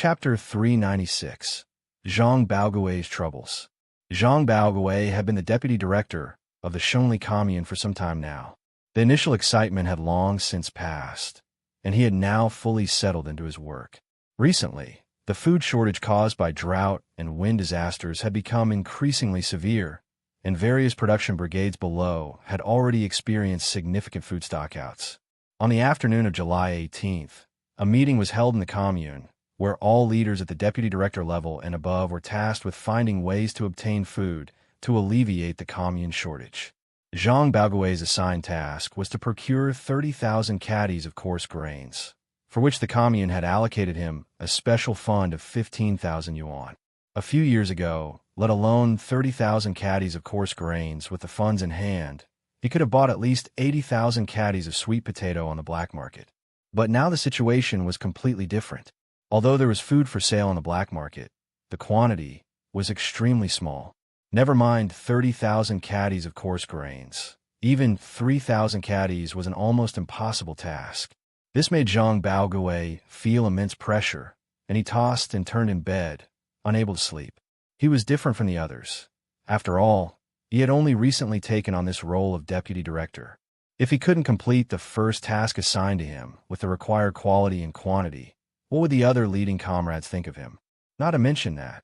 Chapter 396. Zhang Baogui's Troubles. Zhang Baogui had been the deputy director of the Shunli commune for some time now. The initial excitement had long since passed, and he had now fully settled into his work. Recently, the food shortage caused by drought and wind disasters had become increasingly severe, and various production brigades below had already experienced significant food stockouts. On the afternoon of July 18th, a meeting was held in the commune, where all leaders at the deputy director level and above were tasked with finding ways to obtain food to alleviate the commune shortage. Zhang Baogui's assigned task was to procure 30,000 caddies of coarse grains, for which the commune had allocated him a special fund of 15,000 yuan. A few years ago, let alone 30,000 caddies of coarse grains with the funds in hand, he could have bought at least 80,000 caddies of sweet potato on the black market. But now the situation was completely different. Although there was food for sale on the black market, the quantity was extremely small. Never mind 30,000 caddies of coarse grains. Even 3,000 caddies was an almost impossible task. This made Zhang Baogui feel immense pressure, and he tossed and turned in bed, unable to sleep. He was different from the others. After all, he had only recently taken on this role of deputy director. If he couldn't complete the first task assigned to him with the required quality and quantity, what would the other leading comrades think of him? Not to mention that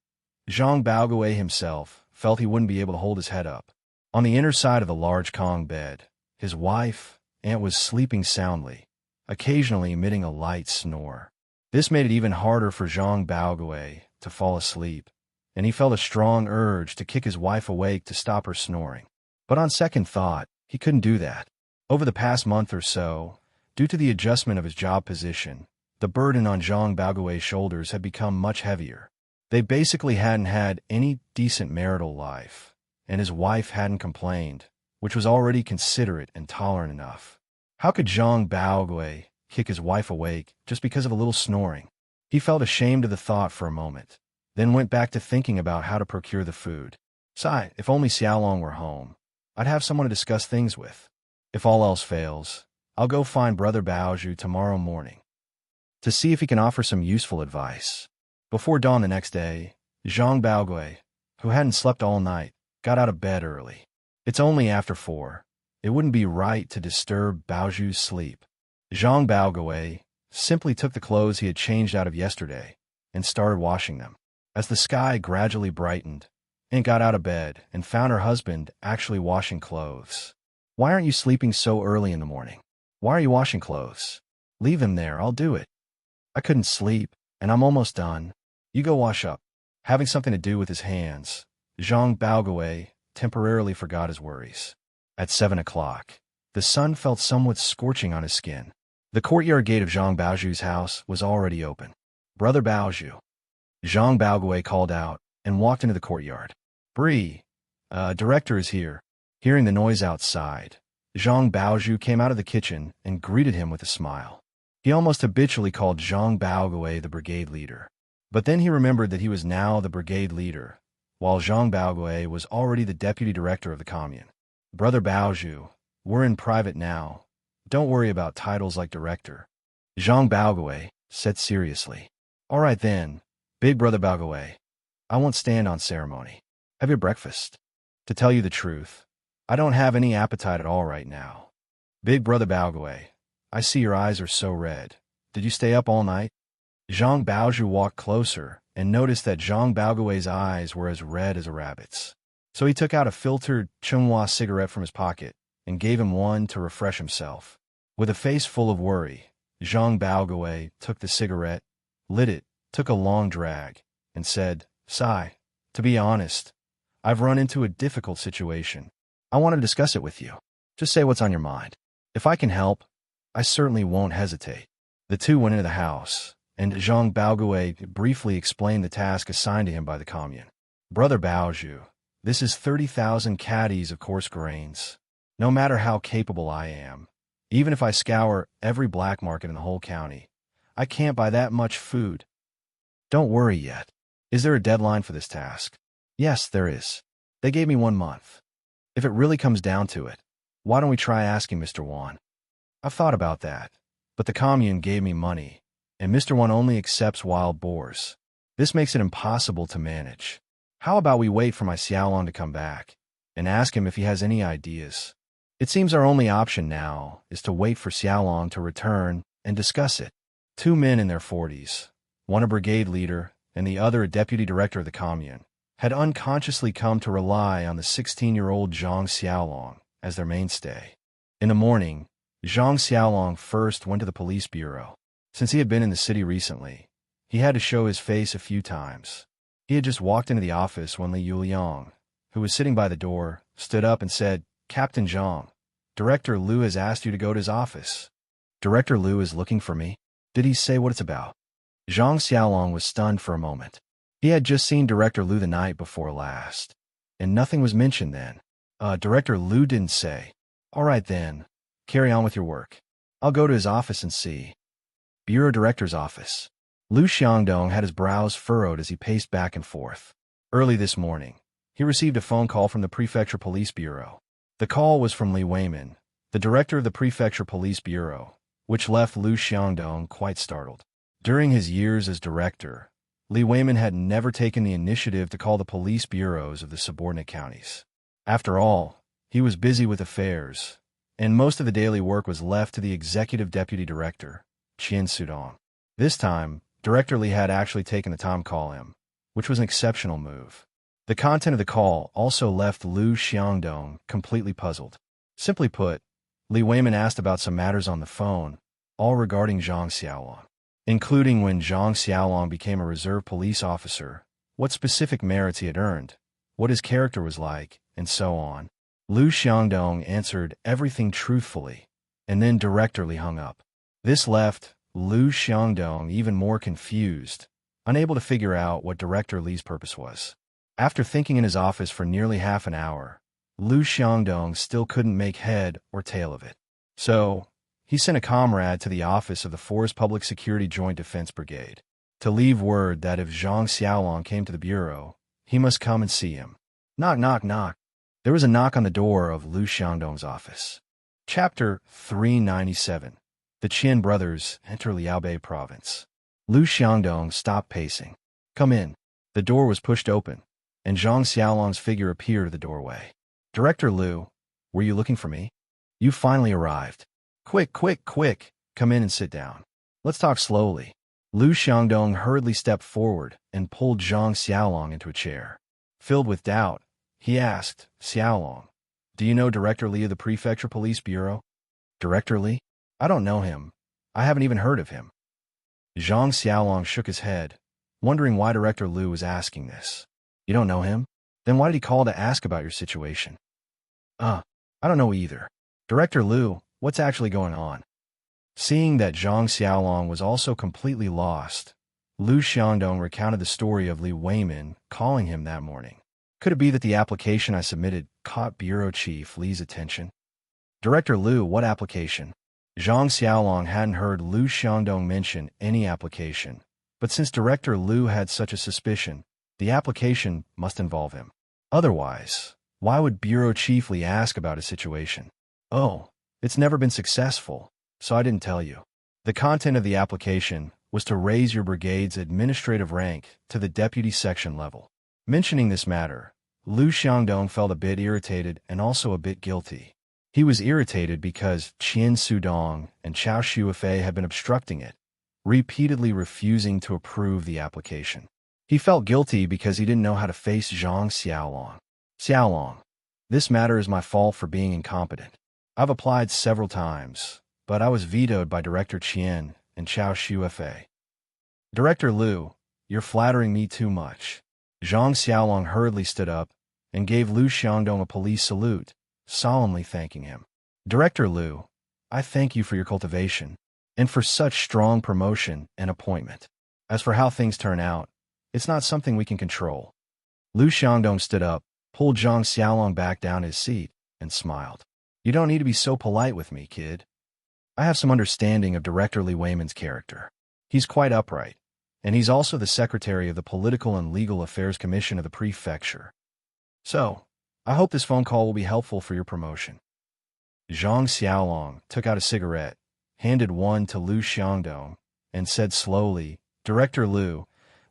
Zhang Baogui himself felt he wouldn't be able to hold his head up. On the inner side of the large Kong bed, his wife, Aunt, was sleeping soundly, occasionally emitting a light snore. This made it even harder for Zhang Baogui to fall asleep, and he felt a strong urge to kick his wife awake to stop her snoring. But on second thought, he couldn't do that. Over the past month or so, due to the adjustment of his job position, the burden on Zhang Baogui's shoulders had become much heavier. They basically hadn't had any decent marital life, and his wife hadn't complained, which was already considerate and tolerant enough. How could Zhang Baogui kick his wife awake just because of a little snoring? He felt ashamed of the thought for a moment, then went back to thinking about how to procure the food. Sigh, if only Xiao were home, I'd have someone to discuss things with. If all else fails, I'll go find Brother Baozhu tomorrow morning to see if he can offer some useful advice. Before dawn the next day, Zhang Baogui, who hadn't slept all night, got out of bed early. It's only after 4. It wouldn't be right to disturb Baozhu's sleep. Zhang Baogui simply took the clothes he had changed out of yesterday and started washing them. As the sky gradually brightened, Aunt got out of bed and found her husband actually washing clothes. "Why aren't you sleeping so early in the morning? Why are you washing clothes? Leave them there, I'll do it." "I couldn't sleep, and I'm almost done. You go wash up." Having something to do with his hands, Zhang Baogui temporarily forgot his worries. At 7 o'clock, the sun felt somewhat scorching on his skin. The courtyard gate of Zhang Baozhu's house was already open. "Brother Baozhu." Zhang Baogui called out and walked into the courtyard. Director is here." Hearing the noise outside, Zhang Baozhu came out of the kitchen and greeted him with a smile. He almost habitually called Zhang Baogui the brigade leader. But then he remembered that he was now the brigade leader, while Zhang Baogui was already the deputy director of the commune. "Brother Baozhu, we're in private now. Don't worry about titles like director," Zhang Baogui said seriously. "All right then, big brother Baogui. I won't stand on ceremony. Have your breakfast." "To tell you the truth, I don't have any appetite at all right now." "Big brother Baogui, I see your eyes are so red. Did you stay up all night?" Zhang Baozhu walked closer and noticed that Zhang Baogui's eyes were as red as a rabbit's. So he took out a filtered Chunghua cigarette from his pocket and gave him one to refresh himself. With a face full of worry, Zhang Baogui took the cigarette, lit it, took a long drag, and said, "Sigh, to be honest, I've run into a difficult situation. I want to discuss it with you. Just say what's on your mind. If I can help, I certainly won't hesitate." The two went into the house, and Zhang Baogui briefly explained the task assigned to him by the commune. "Brother Baozhu, this is 30,000 caddies of coarse grains. No matter how capable I am, even if I scour every black market in the whole county, I can't buy that much food." "Don't worry yet. Is there a deadline for this task?" "Yes, there is. They gave me 1 month. If it really comes down to it, why don't we try asking Mr. Wan?" "I've thought about that, but the commune gave me money, and Mr. One only accepts wild boars. This makes it impossible to manage. How about we wait for my Xiaolong to come back and ask him if he has any ideas? It seems our only option now is to wait for Xiaolong to return and discuss it. Two men in their 40s, one a brigade leader and the other a deputy director of the commune, had unconsciously come to rely on the 16-year-old Zhang Xiaolong as their mainstay. In the morning, Zhang Xiaolong first went to the police bureau. Since he had been in the city recently, he had to show his face a few times. He had just walked into the office when Li Yuliang, who was sitting by the door, stood up and said, "Captain Zhang, Director Liu has asked you to go to his office." "Director Liu is looking for me? Did he say what it's about?" Zhang Xiaolong was stunned for a moment. He had just seen Director Liu the night before last, and nothing was mentioned then. Director Liu didn't say. "All right then, carry on with your work. I'll go to his office and see." Bureau Director's office. Liu Xiangdong had his brows furrowed as he paced back and forth. Early this morning, he received a phone call from the Prefecture Police Bureau. The call was from Li Weimin, the director of the Prefecture Police Bureau, which left Liu Xiangdong quite startled. During his years as director, Li Weimin had never taken the initiative to call the police bureaus of the subordinate counties. After all, he was busy with affairs, and most of the daily work was left to the executive deputy director, Qian Sudong. This time, Director Li had actually taken the time to call him, which was an exceptional move. The content of the call also left Liu Xiangdong completely puzzled. Simply put, Li Weimin asked about some matters on the phone, all regarding Zhang Xiaolong, including when Zhang Xiaolong became a reserve police officer, what specific merits he had earned, what his character was like, and so on. Liu Xiangdong answered everything truthfully, and then Director Li hung up. This left Liu Xiangdong even more confused, unable to figure out what Director Li's purpose was. After thinking in his office for nearly half an hour, Liu Xiangdong still couldn't make head or tail of it. So, he sent a comrade to the office of the Forest Public Security Joint Defense Brigade to leave word that if Zhang Xiaolong came to the bureau, he must come and see him. Knock, knock, knock. There was a knock on the door of Liu Xiangdong's office. Chapter 397. The Qian brothers enter Liaobei province. Liu Xiangdong stopped pacing. "Come in." The door was pushed open, and Zhang Xiaolong's figure appeared at the doorway. "Director Liu, were you looking for me? You finally arrived. Quick, quick, quick, come in and sit down. Let's talk slowly." Liu Xiangdong hurriedly stepped forward and pulled Zhang Xiaolong into a chair. Filled with doubt, he asked, "Xiaolong, do you know Director Li of the Prefecture Police Bureau?" "Director Li? I don't know him. I haven't even heard of him." Zhang Xiaolong shook his head, wondering why Director Liu was asking this. "You don't know him? Then why did he call to ask about your situation?" I don't know either. Director Liu, what's actually going on?" Seeing that Zhang Xiaolong was also completely lost, Liu Xiangdong recounted the story of Li Weimin calling him that morning. "Could it be that the application I submitted caught Bureau Chief Li's attention?" "Director Liu, what application?" Zhang Xiaolong hadn't heard Liu Xiangdong mention any application, but since Director Liu had such a suspicion, the application must involve him. Otherwise, why would Bureau Chief Li ask about his situation? "Oh, it's never been successful, so I didn't tell you. The content of the application was to raise your brigade's administrative rank to the deputy section level." Mentioning this matter, Liu Xiangdong felt a bit irritated and also a bit guilty. He was irritated because Qian Sudong and Chao Shuifei had been obstructing it, repeatedly refusing to approve the application. He felt guilty because he didn't know how to face Zhang Xiaolong. "Xiaolong, this matter is my fault for being incompetent. I've applied several times, but I was vetoed by Director Qian and Chao Shuifei." "Director Liu, you're flattering me too much." Zhang Xiaolong hurriedly stood up and gave Liu Xiangdong a police salute, solemnly thanking him. "Director Liu, I thank you for your cultivation and for such strong promotion and appointment. As for how things turn out, it's not something we can control." Liu Xiangdong stood up, pulled Zhang Xiaolong back down his seat, and smiled. "You don't need to be so polite with me, kid. I have some understanding of Director Li Weimin's character. He's quite upright, and he's also the secretary of the Political and Legal Affairs Commission of the Prefecture. So, I hope this phone call will be helpful for your promotion." Zhang Xiaolong took out a cigarette, handed one to Liu Xiangdong, and said slowly, Director Liu,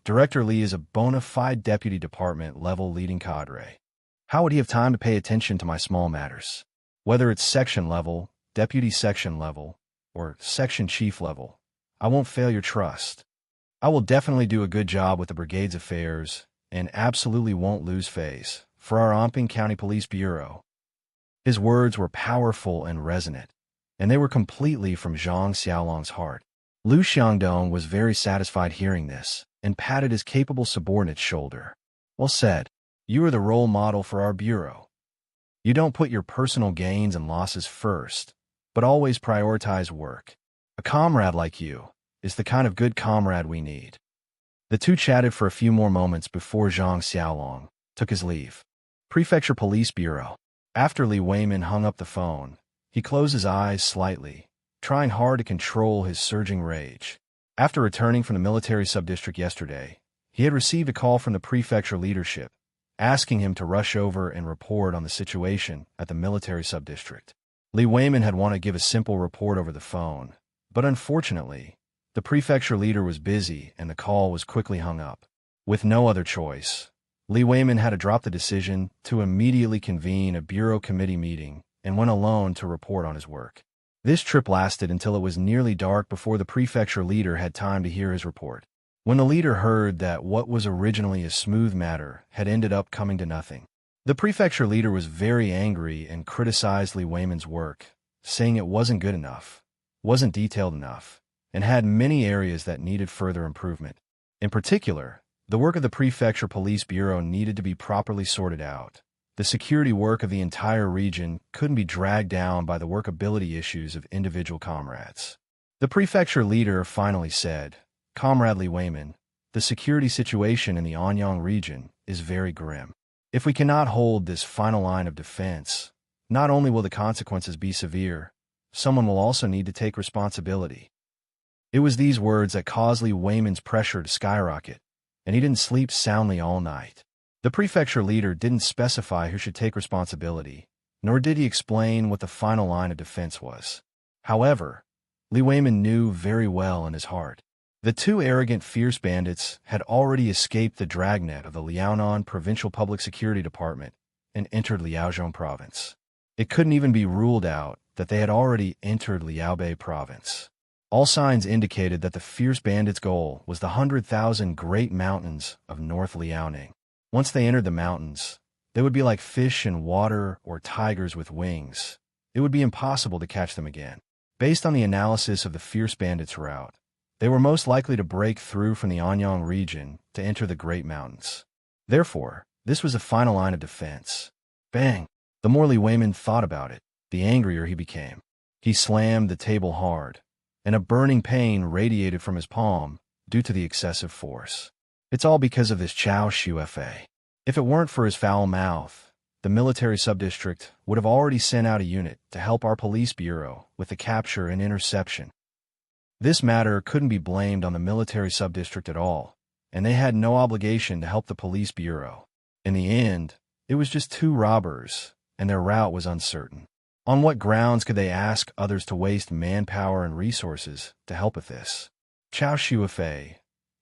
Director Li is a bona fide deputy department level leading cadre. How would he have time to pay attention to my small matters? Whether it's section level, deputy section level, or section chief level, I won't fail your trust. I will definitely do a good job with the brigade's affairs and absolutely won't lose face for our Amping County Police Bureau. His words were powerful and resonant, and they were completely from Zhang Xiaolong's heart. Liu Xiangdong was very satisfied hearing this and patted his capable subordinate's shoulder. Well said. You are the role model for our bureau. You don't put your personal gains and losses first, but always prioritize work. A comrade like you is the kind of good comrade we need. The two chatted for a few more moments before Zhang Xiaolong took his leave. Prefecture Police Bureau. After Li Weimin hung up the phone, he closed his eyes slightly, trying hard to control his surging rage. After returning from the military subdistrict yesterday, he had received a call from the prefecture leadership, asking him to rush over and report on the situation at the military subdistrict. Li Weimin had wanted to give a simple report over the phone, but unfortunately, the prefecture leader was busy and the call was quickly hung up. With no other choice, Li Weimin had to drop the decision to immediately convene a bureau committee meeting and went alone to report on his work. This trip lasted until it was nearly dark before the prefecture leader had time to hear his report. When the leader heard that what was originally a smooth matter had ended up coming to nothing, the prefecture leader was very angry and criticized Li Weimin's work, saying it wasn't good enough, wasn't detailed enough, and had many areas that needed further improvement. In particular, the work of the Prefecture Police Bureau needed to be properly sorted out. The security work of the entire region couldn't be dragged down by the workability issues of individual comrades. The prefecture leader finally said, Comrade Li Weimin, the security situation in the Anyang region is very grim. If we cannot hold this final line of defense, not only will the consequences be severe, someone will also need to take responsibility. It was these words that caused Li Weimin's pressure to skyrocket, and he didn't sleep soundly all night. The prefecture leader didn't specify who should take responsibility, nor did he explain what the final line of defense was. However, Li Weimin knew very well in his heart. The two arrogant, fierce bandits had already escaped the dragnet of the Liaonan Provincial Public Security Department and entered Liaozhong Province. It couldn't even be ruled out that they had already entered Liaobei Province. All signs indicated that the fierce bandits' goal was the 100,000 Great Mountains of North Liaoning. Once they entered the mountains, they would be like fish in water or tigers with wings. It would be impossible to catch them again. Based on the analysis of the fierce bandits' route, they were most likely to break through from the Anyang region to enter the Great Mountains. Therefore, this was a final line of defense. Bang! The more Li Weimin thought about it, the angrier he became. He slammed the table hard, and a burning pain radiated from his palm due to the excessive force. It's all because of this Xiao Xuefei. If it weren't for his foul mouth, the military subdistrict would have already sent out a unit to help our police bureau with the capture and interception. This matter couldn't be blamed on the military subdistrict at all, and they had no obligation to help the police bureau. In the end, it was just two robbers, and their route was uncertain. On what grounds could they ask others to waste manpower and resources to help with this? Xiao Xuefei.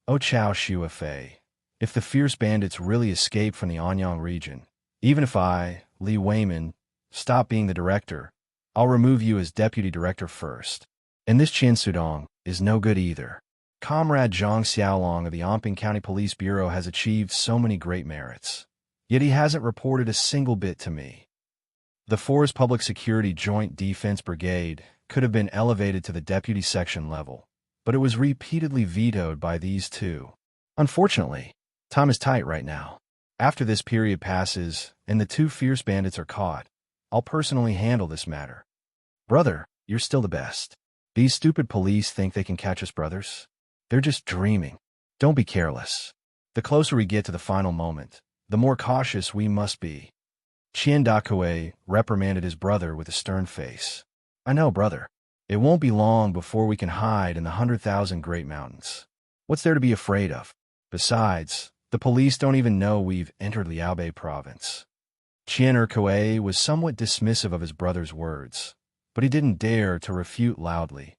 Oh, Xiao Xuefei. If the fierce bandits really escape from the Anyang region, even if I, Li Weimin, stop being the director, I'll remove you as deputy director first. And this Qian Sudong is no good either. Comrade Zhang Xiaolong of the Amping County Police Bureau has achieved so many great merits, yet he hasn't reported a single bit to me. The Forest Public Security Joint Defense Brigade could have been elevated to the deputy section level, but it was repeatedly vetoed by these two. Unfortunately, time is tight right now. After this period passes and the two fierce bandits are caught, I'll personally handle this matter. Brother, you're still the best. These stupid police think they can catch us, brothers. They're just dreaming. Don't be careless. The closer we get to the final moment, the more cautious we must be. Qian Dakue reprimanded his brother with a stern face. I know, brother. It won't be long before we can hide in the 100,000 Great Mountains. What's there to be afraid of? Besides, the police don't even know we've entered Liaobei Province. Qian Erkue was somewhat dismissive of his brother's words, but he didn't dare to refute loudly,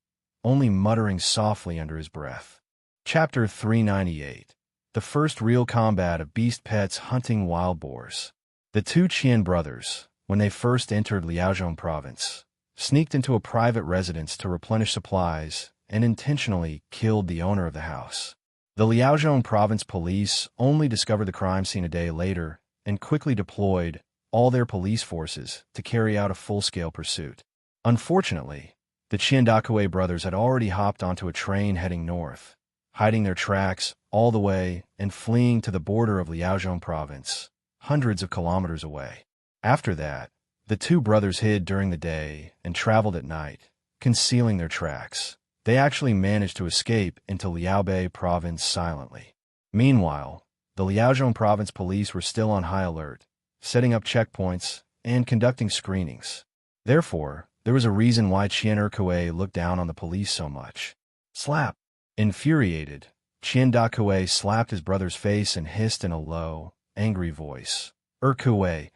only muttering softly under his breath. Chapter 398. The first real combat of beast pets hunting wild boars. The two Qian brothers, when they first entered Liaozhong province, sneaked into a private residence to replenish supplies and intentionally killed the owner of the house. The Liaozhong province police only discovered the crime scene a day later and quickly deployed all their police forces to carry out a full-scale pursuit. Unfortunately, the Qiandakue brothers had already hopped onto a train heading north, hiding their tracks all the way and fleeing to the border of Liaozhong province, hundreds of kilometers away. After that, the two brothers hid during the day and traveled at night, concealing their tracks. They actually managed to escape into Liaobei province silently. Meanwhile, the Liaozhong province police were still on high alert, setting up checkpoints and conducting screenings. Therefore, there was a reason why Qian Erkue looked down on the police so much. Slap! Infuriated, Qian Dakue slapped his brother's face and hissed in a low, angry voice. Erkue,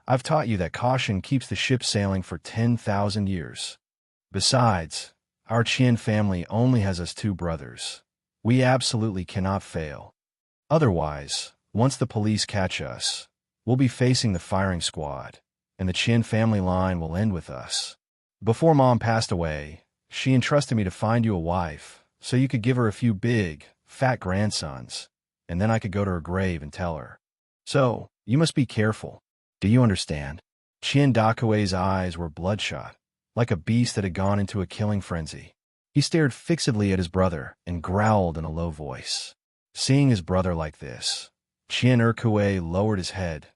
I've taught you that caution keeps the ship sailing for 10,000 years. Besides, our Qian family only has us two brothers. We absolutely cannot fail. Otherwise, once the police catch us, we'll be facing the firing squad, and the Qian family line will end with us. Before Mom passed away, she entrusted me to find you a wife, so you could give her a few big, fat grandsons, and then I could go to her grave and tell her. So, you must be careful. Do you understand? Qian Dakue's eyes were bloodshot, like a beast that had gone into a killing frenzy. He stared fixedly at his brother and growled in a low voice. Seeing his brother like this, Qian Erkue lowered his head,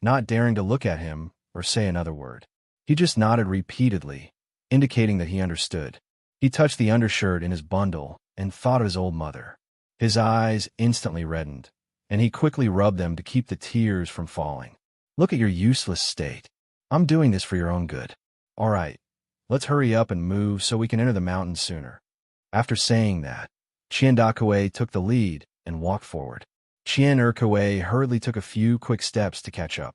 not daring to look at him or say another word. He just nodded repeatedly, indicating that he understood. He touched the undershirt in his bundle and thought of his old mother. His eyes instantly reddened, and he quickly rubbed them to keep the tears from falling. Look at your useless state. I'm doing this for your own good. All right, let's hurry up and move so we can enter the mountains sooner. After saying that, Qian Dakue took the lead and walked forward. Qian Erkue hurriedly took a few quick steps to catch up.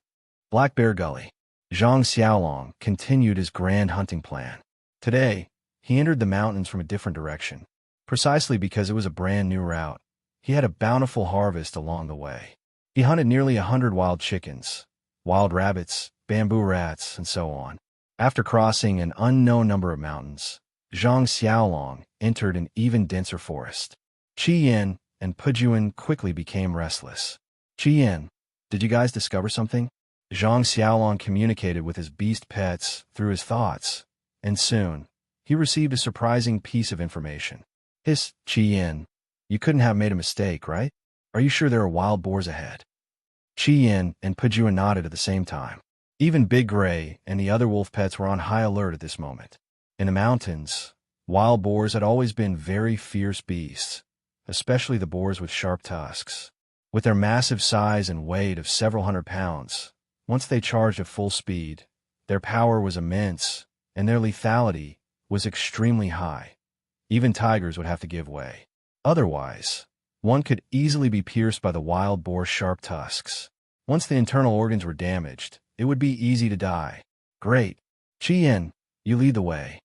Black Bear Gully. Zhang Xiaolong continued his grand hunting plan. Today, he entered the mountains from a different direction, precisely because it was a brand new route. He had a bountiful harvest along the way. He hunted nearly 100 wild chickens, wild rabbits, bamboo rats, and so on. After crossing an unknown number of mountains, Zhang Xiaolong entered an even denser forest. Qi Yin and Pujuan quickly became restless. Qi Yin, did you guys discover something? Zhang Xiaolong communicated with his beast pets through his thoughts, and soon, he received a surprising piece of information. Hiss, Qi Yin, you couldn't have made a mistake, right? Are you sure there are wild boars ahead? Qi Yin and Pujuan nodded at the same time. Even Big Gray and the other wolf pets were on high alert at this moment. In the mountains, wild boars had always been very fierce beasts, especially the boars with sharp tusks. With their massive size and weight of several hundred pounds, once they charged at full speed, their power was immense, and their lethality was extremely high. Even tigers would have to give way. Otherwise, one could easily be pierced by the wild boar's sharp tusks. Once the internal organs were damaged, it would be easy to die. Great. Qi Yin, you lead the way.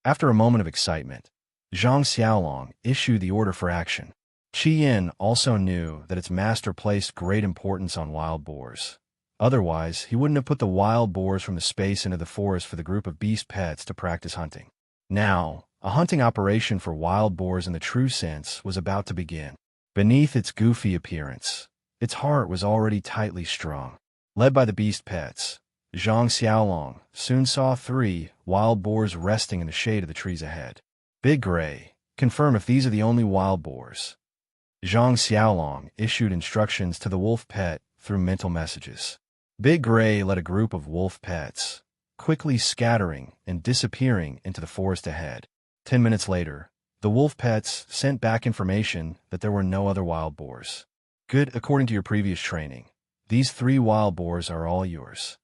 After a moment of excitement, Zhang Xiaolong issued the order for action. Qi Yin also knew that its master placed great importance on wild boars. Otherwise, he wouldn't have put the wild boars from the space into the forest for the group of beast pets to practice hunting. Now, a hunting operation for wild boars in the true sense was about to begin. Beneath its goofy appearance, its heart was already tightly strung. Led by the beast pets, Zhang Xiaolong soon saw 3 wild boars resting in the shade of the trees ahead. Big Gray, confirm if these are the only wild boars. Zhang Xiaolong issued instructions to the wolf pet through mental messages. Big Gray led a group of wolf pets, quickly scattering and disappearing into the forest ahead. 10 minutes later, the wolf pets sent back information that there were no other wild boars. Good, according to your previous training. These 3 wild boars are all yours.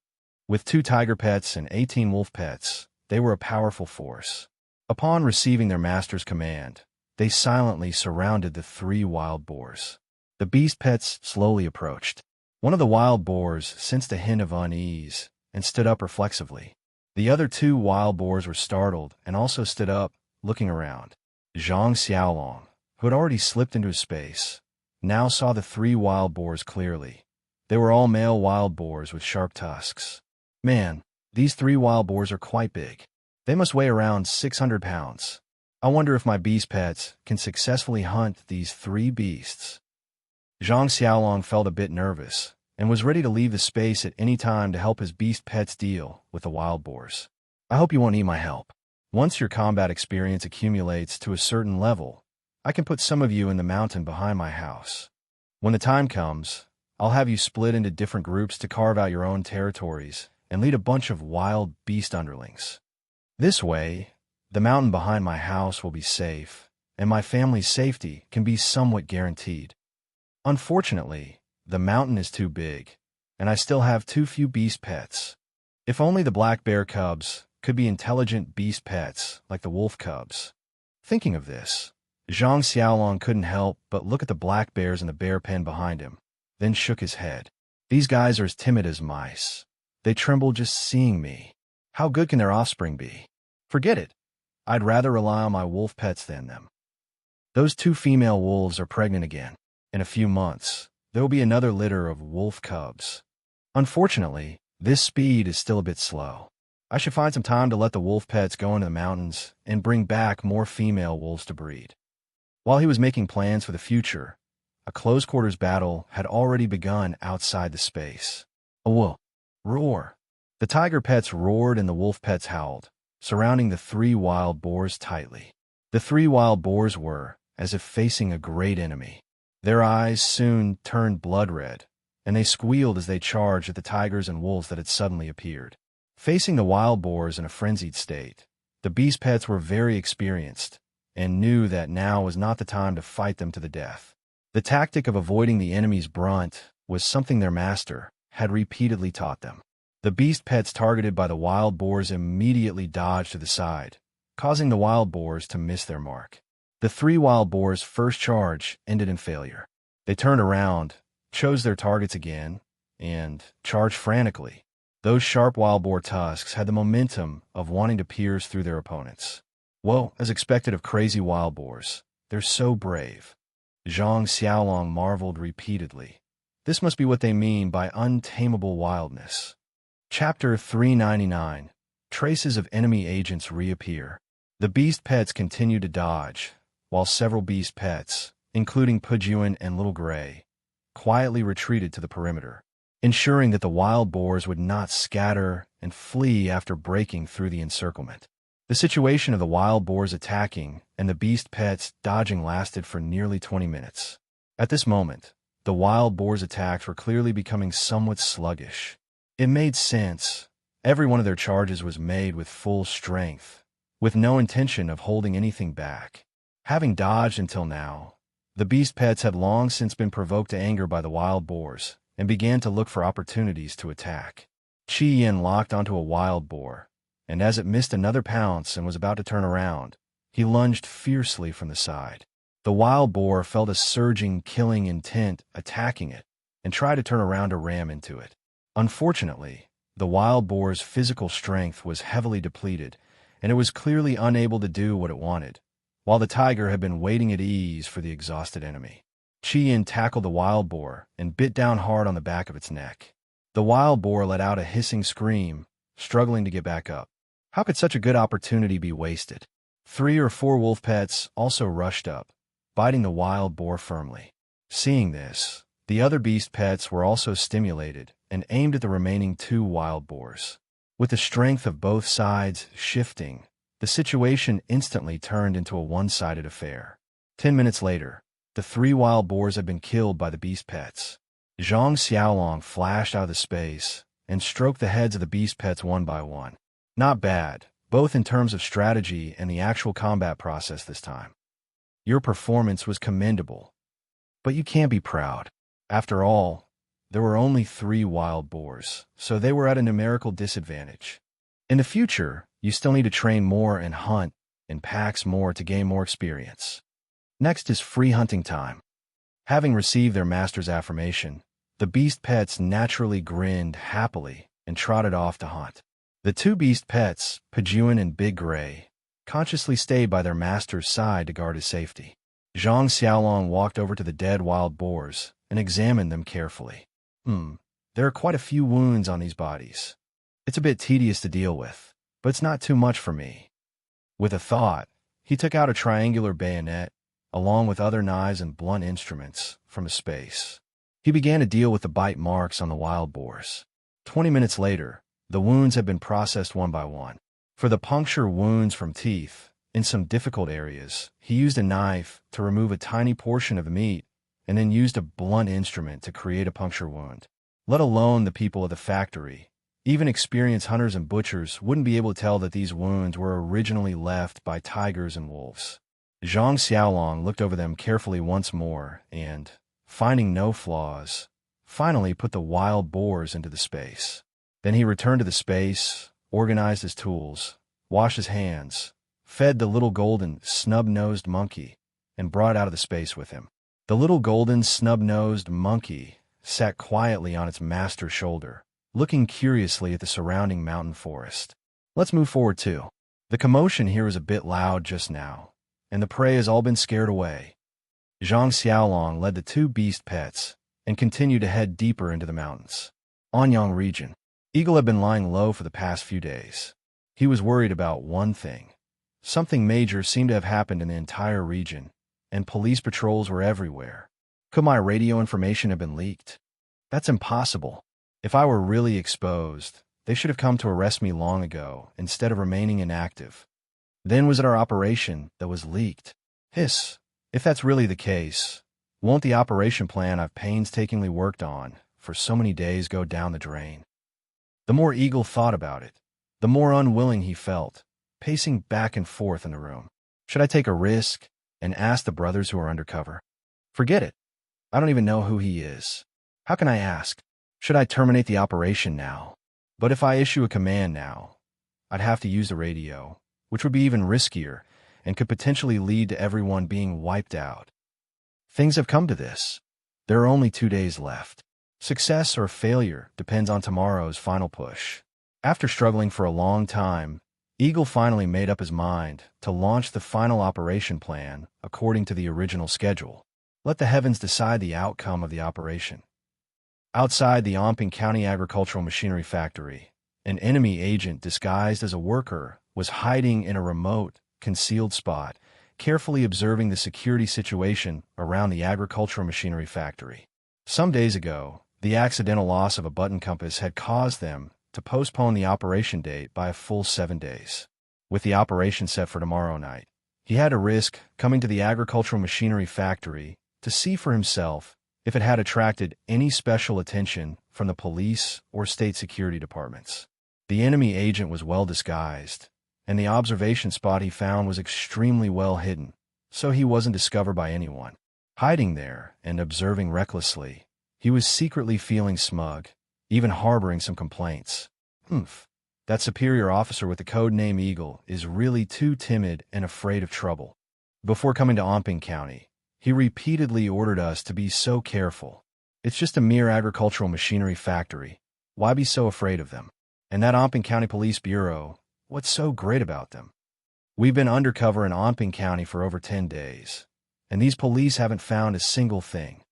With 2 tiger pets and 18 wolf pets, they were a powerful force. Upon receiving their master's command, they silently surrounded the 3 wild boars. The beast pets slowly approached. One of the wild boars sensed a hint of unease and stood up reflexively. The other 2 wild boars were startled and also stood up, looking around. Zhang Xiaolong, who had already slipped into his space, now saw the 3 wild boars clearly. They were all male wild boars with sharp tusks. Man, these 3 wild boars are quite big. They must weigh around 600 pounds. I wonder if my beast pets can successfully hunt these 3 beasts. Zhang Xiaolong felt a bit nervous and was ready to leave the space at any time to help his beast pets deal with the wild boars. I hope you won't need my help. Once your combat experience accumulates to a certain level, I can put some of you in the mountain behind my house. When the time comes, I'll have you split into different groups to carve out your own territories and lead a bunch of wild beast underlings. This way, the mountain behind my house will be safe, and my family's safety can be somewhat guaranteed. Unfortunately, the mountain is too big, and I still have too few beast pets. If only the black bear cubs could be intelligent beast pets like the wolf cubs. Thinking of this, Zhang Xiaolong couldn't help but look at the black bears in the bear pen behind him, then shook his head. These guys are as timid as mice. They tremble just seeing me. How good can their offspring be? Forget it. I'd rather rely on my wolf pets than them. Those 2 female wolves are pregnant again. In a few months, there will be another litter of wolf cubs. Unfortunately, this speed is still a bit slow. I should find some time to let the wolf pets go into the mountains and bring back more female wolves to breed. While he was making plans for the future, a close-quarters battle had already begun outside the space. A wolf roar. The tiger pets roared and the wolf pets howled, surrounding the 3 wild boars tightly. The 3 wild boars were as if facing a great enemy. Their eyes soon turned blood red, and they squealed as they charged at the tigers and wolves that had suddenly appeared. Facing the wild boars in a frenzied state, the beast pets were very experienced and knew that now was not the time to fight them to the death. The tactic of avoiding the enemy's brunt was something their master had repeatedly taught them. The beast pets targeted by the wild boars immediately dodged to the side, causing the wild boars to miss their mark. The 3 wild boars' first charge ended in failure. They turned around, chose their targets again, and charged frantically. Those sharp wild boar tusks had the momentum of wanting to pierce through their opponents. Well, as expected of crazy wild boars, they're so brave. Zhang Xiaolong marveled repeatedly. This must be what they mean by untamable wildness. Chapter 399. Traces of enemy agents reappear. The beast pets continue to dodge, while several beast pets, including Pagoda and Little Gray, quietly retreated to the perimeter, ensuring that the wild boars would not scatter and flee after breaking through the encirclement. The situation of the wild boars attacking and the beast pets dodging lasted for nearly 20 minutes. At this moment, the wild boars' attacks were clearly becoming somewhat sluggish. It made sense. Every one of their charges was made with full strength, with no intention of holding anything back. Having dodged until now, the beast pets had long since been provoked to anger by the wild boars and began to look for opportunities to attack. Qi Yin locked onto a wild boar, and as it missed another pounce and was about to turn around, he lunged fiercely from the side. The wild boar felt a surging, killing intent attacking it and tried to turn around to ram into it. Unfortunately, the wild boar's physical strength was heavily depleted, and it was clearly unable to do what it wanted, while the tiger had been waiting at ease for the exhausted enemy. Qi Yin tackled the wild boar and bit down hard on the back of its neck. The wild boar let out a hissing scream, struggling to get back up. How could such a good opportunity be wasted? 3 or 4 wolf pets also rushed up, biting the wild boar firmly. Seeing this, the other beast pets were also stimulated and aimed at the remaining 2 wild boars. With the strength of both sides shifting, the situation instantly turned into a one-sided affair. 10 minutes later, the 3 wild boars had been killed by the beast pets. Zhang Xiaolong flashed out of the space and stroked the heads of the beast pets one by one. Not bad, both in terms of strategy and the actual combat process this time. Your performance was commendable, but you can't be proud. After all, there were only 3 wild boars, so they were at a numerical disadvantage. In the future, you still need to train more and hunt in packs more to gain more experience. Next is free hunting time. Having received their master's affirmation, the beast pets naturally grinned happily and trotted off to hunt. The 2 beast pets, Pagoda and Big Gray, consciously stayed by their master's side to guard his safety. Zhang Xiaolong walked over to the dead wild boars and examined them carefully. There are quite a few wounds on these bodies. It's a bit tedious to deal with, but it's not too much for me. With a thought, he took out a triangular bayonet, along with other knives and blunt instruments, from his space. He began to deal with the bite marks on the wild boars. 20 minutes later, the wounds had been processed one by one. For the puncture wounds from teeth, in some difficult areas, he used a knife to remove a tiny portion of the meat and then used a blunt instrument to create a puncture wound. Let alone the people of the factory. Even experienced hunters and butchers wouldn't be able to tell that these wounds were originally left by tigers and wolves. Zhang Xiaolong looked over them carefully once more and, finding no flaws, finally put the wild boars into the space. Then he returned to the space, organized his tools, washed his hands, fed the little golden, snub-nosed monkey, and brought it out of the space with him. The little golden, snub-nosed monkey sat quietly on its master's shoulder, looking curiously at the surrounding mountain forest. Let's move forward too. The commotion here is a bit loud just now, and the prey has all been scared away. Zhang Xiaolong led the two beast pets and continued to head deeper into the mountains. Anyang region. Eagle had been lying low for the past few days. He was worried about one thing. Something major seemed to have happened in the entire region, and police patrols were everywhere. Could my radio information have been leaked? That's impossible. If I were really exposed, they should have come to arrest me long ago, instead of remaining inactive. Then was it our operation that was leaked? If that's really the case, won't the operation plan I've painstakingly worked on for so many days go down the drain? The more Eagle thought about it, the more unwilling he felt, pacing back and forth in the room. Should I take a risk and ask the brothers who are undercover? Forget it. I don't even know who he is. How can I ask? Should I terminate the operation now? But if I issue a command now, I'd have to use the radio, which would be even riskier and could potentially lead to everyone being wiped out. Things have come to this. There are only 2 days left. Success or failure depends on tomorrow's final push. After struggling for a long time, Eagle finally made up his mind to launch the final operation plan according to the original schedule. Let the heavens decide the outcome of the operation. Outside the Omping County Agricultural Machinery Factory, an enemy agent disguised as a worker was hiding in a remote, concealed spot, carefully observing the security situation around the agricultural machinery factory. Some days ago, the accidental loss of a button compass had caused them to postpone the operation date by a full 7 days. With the operation set for tomorrow night, he had to risk coming to the agricultural machinery factory to see for himself if it had attracted any special attention from the police or state security departments. The enemy agent was well disguised, and the observation spot he found was extremely well hidden, so he wasn't discovered by anyone. Hiding there and observing recklessly, he was secretly feeling smug, even harboring some complaints. That superior officer with the code name Eagle is really too timid and afraid of trouble. Before coming to Omping County, he repeatedly ordered us to be so careful. It's just a mere agricultural machinery factory. Why be so afraid of them? And that Omping County Police Bureau, what's so great about them? We've been undercover in Omping County for over 10 days, and these police haven't found a single thing.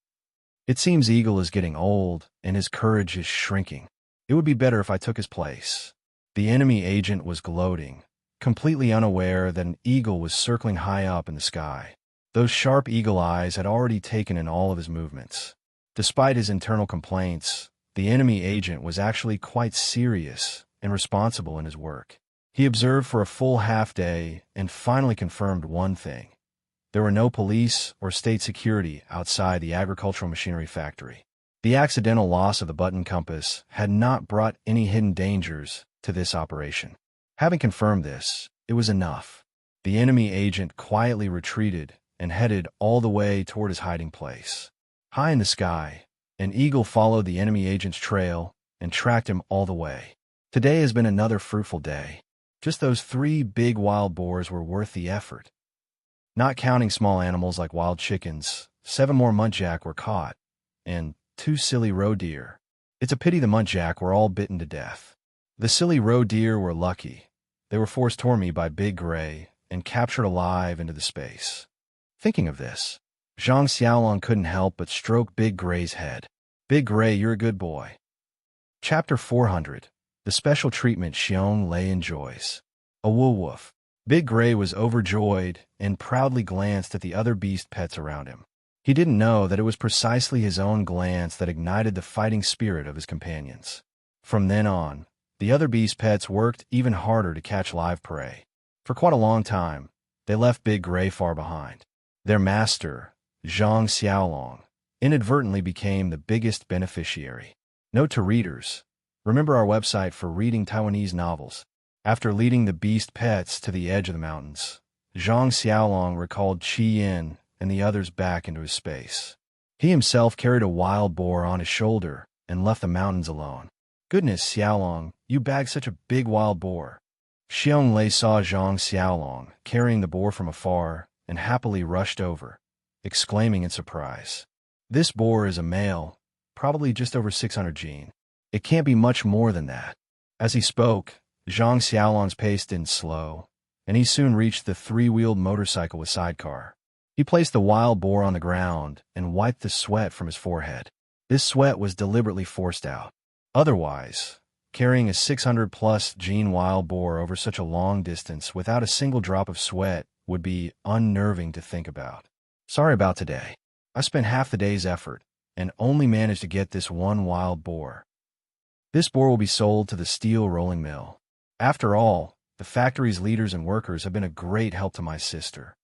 It seems Eagle is getting old, and his courage is shrinking. It would be better if I took his place. The enemy agent was gloating, completely unaware that an eagle was circling high up in the sky. Those sharp eagle eyes had already taken in all of his movements. Despite his internal complaints, the enemy agent was actually quite serious and responsible in his work. He observed for a full half day and finally confirmed one thing. There were no police or state security outside the agricultural machinery factory. The accidental loss of the button compass had not brought any hidden dangers to this operation. Having confirmed this, it was enough. The enemy agent quietly retreated and headed all the way toward his hiding place. High in the sky, an eagle followed the enemy agent's trail and tracked him all the way. Today has been another fruitful day. Just those 3 big wild boars were worth the effort. Not counting small animals like wild chickens, 7 more muntjac were caught, and 2 silly roe deer. It's a pity the muntjac were all bitten to death. The silly roe deer were lucky. They were forced toward me by Big Gray and captured alive into the space. Thinking of this, Zhang Xiaolong couldn't help but stroke Big Gray's head. Big Gray, you're a good boy. Chapter 400. The Special Treatment Xiong Lei Enjoys. A woof. Big Gray was overjoyed and proudly glanced at the other beast pets around him. He didn't know that it was precisely his own glance that ignited the fighting spirit of his companions. From then on, the other beast pets worked even harder to catch live prey. For quite a long time, they left Big Gray far behind. Their master, Zhang Xiaolong, inadvertently became the biggest beneficiary. Note to readers: remember our website for reading Taiwanese novels. After leading the beast pets to the edge of the mountains, Zhang Xiaolong recalled Qi Yin and the others back into his space. He himself carried a wild boar on his shoulder and left the mountains alone. Goodness, Xiaolong, you bagged such a big wild boar. Xiong Lei saw Zhang Xiaolong carrying the boar from afar and happily rushed over, exclaiming in surprise, "This boar is a male, probably just over 600 gene. It can't be much more than that." As he spoke, Zhang Xiaolong's pace didn't slow, and he soon reached the three-wheeled motorcycle with sidecar. He placed the wild boar on the ground and wiped the sweat from his forehead. This sweat was deliberately forced out. Otherwise, carrying a 600-plus gene wild boar over such a long distance without a single drop of sweat would be unnerving to think about. Sorry about today. I spent half the day's effort and only managed to get this one wild boar. This boar will be sold to the steel rolling mill. After all, the factory's leaders and workers have been a great help to my sister.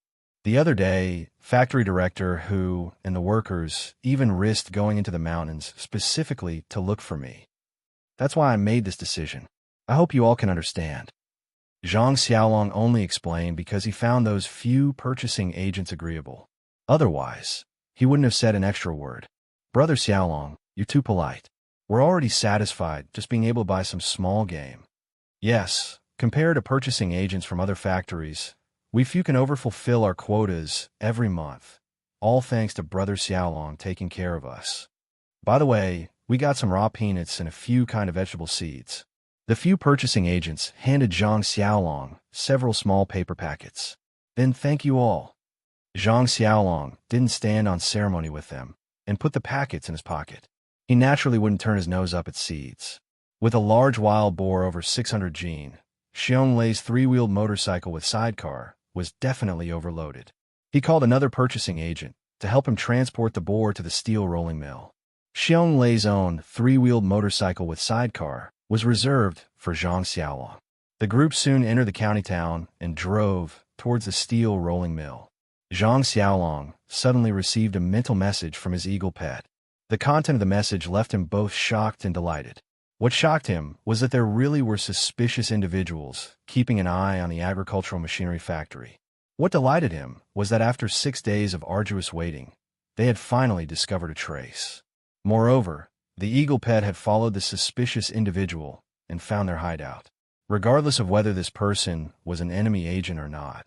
The other day, factory director who and the workers even risked going into the mountains specifically to look for me. That's why I made this decision. I hope you all can understand. Zhang Xiaolong only explained because he found those few purchasing agents agreeable. Otherwise, he wouldn't have said an extra word. Brother Xiaolong, you're too polite. We're already satisfied just being able to buy some small game. Yes, compared to purchasing agents from other factories, we few can overfulfill our quotas every month, all thanks to Brother Xiaolong taking care of us. By the way, we got some raw peanuts and a few kind of vegetable seeds. The few purchasing agents handed Zhang Xiaolong several small paper packets. Then thank you all. Zhang Xiaolong didn't stand on ceremony with them and put the packets in his pocket. He naturally wouldn't turn his nose up at seeds. With a large wild boar over 600 gene, Xiong Lei's three-wheeled motorcycle with sidecar was definitely overloaded. He called another purchasing agent to help him transport the boar to the steel rolling mill. Xiong Lei's own three-wheeled motorcycle with sidecar was reserved for Zhang Xiaolong. The group soon entered the county town and drove towards the steel rolling mill. Zhang Xiaolong suddenly received a mental message from his eagle pet. The content of the message left him both shocked and delighted. What shocked him was that there really were suspicious individuals keeping an eye on the agricultural machinery factory. What delighted him was that after 6 days of arduous waiting, they had finally discovered a trace. Moreover, the eagle pet had followed the suspicious individual and found their hideout. Regardless of whether this person was an enemy agent or not,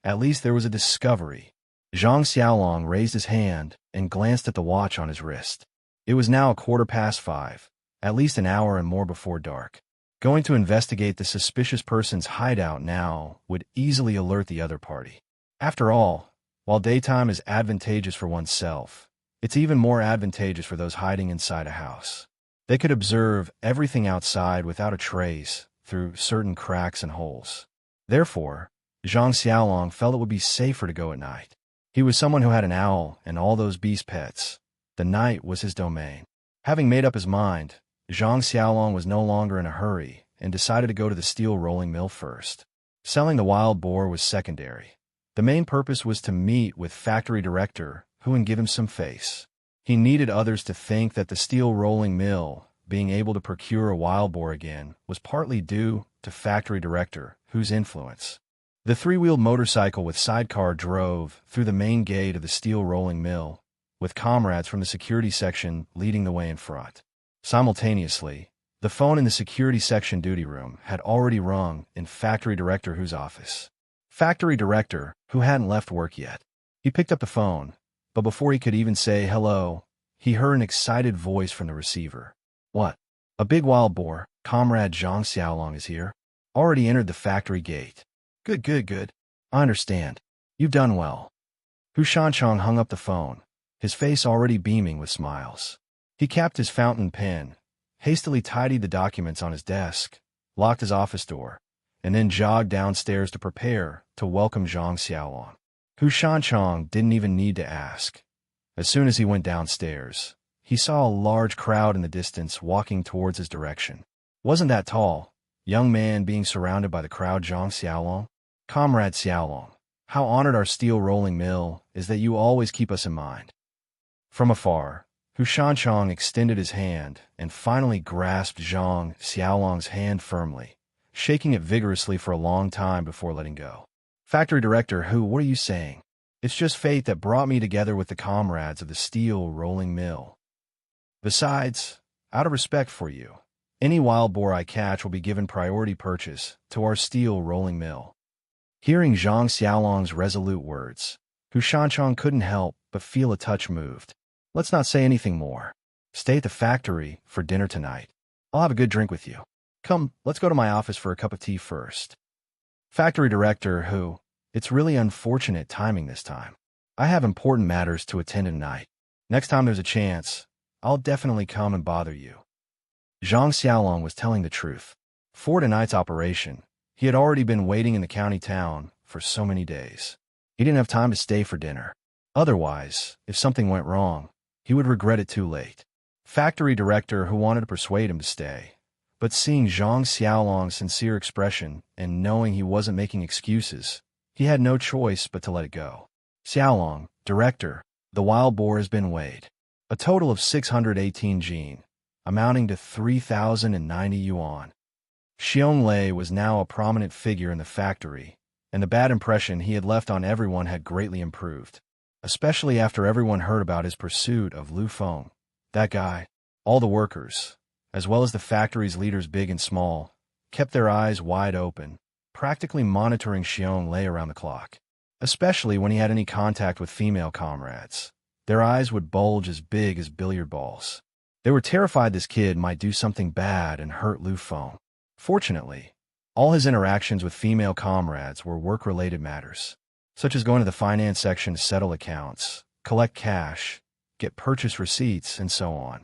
at least there was a discovery. Zhang Xiaolong raised his hand and glanced at the watch on his wrist. It was now 5:15. At least an hour and more before dark. Going to investigate the suspicious person's hideout now would easily alert the other party. After all, while daytime is advantageous for oneself, it's even more advantageous for those hiding inside a house. They could observe everything outside without a trace through certain cracks and holes. Therefore, Zhang Xiaolong felt it would be safer to go at night. He was someone who had an owl and all those beast pets. The night was his domain. Having made up his mind, Zhang Xiaolong was no longer in a hurry and decided to go to the steel rolling mill first. Selling the wild boar was secondary. The main purpose was to meet with factory director who would give him some face. He needed others to think that the steel rolling mill being able to procure a wild boar again was partly due to factory director whose influence. The three-wheeled motorcycle with sidecar drove through the main gate of the steel rolling mill, with comrades from the security section leading the way in front. Simultaneously, the phone in the security section duty room had already rung in factory director Hu's office. Factory director Hu hadn't left work yet. He picked up the phone, but before he could even say hello, he heard an excited voice from the receiver. What? A big wild boar, Comrade Zhang Xiaolong is here. Already entered the factory gate. Good. I understand. You've done well. Hu Shanchong hung up the phone, his face already beaming with smiles. He capped his fountain pen, hastily tidied the documents on his desk, locked his office door, and then jogged downstairs to prepare to welcome Zhang Xiaolong. Hu Shanchong didn't even need to ask. As soon as he went downstairs, he saw a large crowd in the distance walking towards his direction. Wasn't that tall, young man being surrounded by the crowd Zhang Xiaolong? Comrade Xiaolong, how honored our steel rolling mill is that you always keep us in mind. From afar, Hu Shanchong extended his hand and finally grasped Zhang Xiaolong's hand firmly, shaking it vigorously for a long time before letting go. Factory director Hu, what are you saying? It's just fate that brought me together with the comrades of the steel rolling mill. Besides, out of respect for you, any wild boar I catch will be given priority purchase to our steel rolling mill. Hearing Zhang Xiaolong's resolute words, Hu Shanchong couldn't help but feel a touch moved. Let's not say anything more. Stay at the factory for dinner tonight. I'll have a good drink with you. Come, let's go to my office for a cup of tea first. Factory director Hu, it's really unfortunate timing this time. I have important matters to attend tonight. Next time there's a chance, I'll definitely come and bother you. Zhang Xiaolong was telling the truth. For tonight's operation, he had already been waiting in the county town for so many days. He didn't have time to stay for dinner. Otherwise, if something went wrong, he would regret it too late. Factory director Hu wanted to persuade him to stay, but seeing Zhang Xiaolong's sincere expression and knowing he wasn't making excuses, he had no choice but to let it go. Xiaolong, director, the wild boar has been weighed. A total of 618 jin, amounting to 3,090 yuan. Xiong Lei was now a prominent figure in the factory, and the bad impression he had left on everyone had greatly improved, especially after everyone heard about his pursuit of Lu Feng. That guy, all the workers, as well as the factory's leaders big and small, kept their eyes wide open, practically monitoring Xiong Lei around the clock. Especially when he had any contact with female comrades. Their eyes would bulge as big as billiard balls. They were terrified this kid might do something bad and hurt Lu Feng. Fortunately, all his interactions with female comrades were work-related matters, such as going to the finance section to settle accounts, collect cash, get purchase receipts, and so on.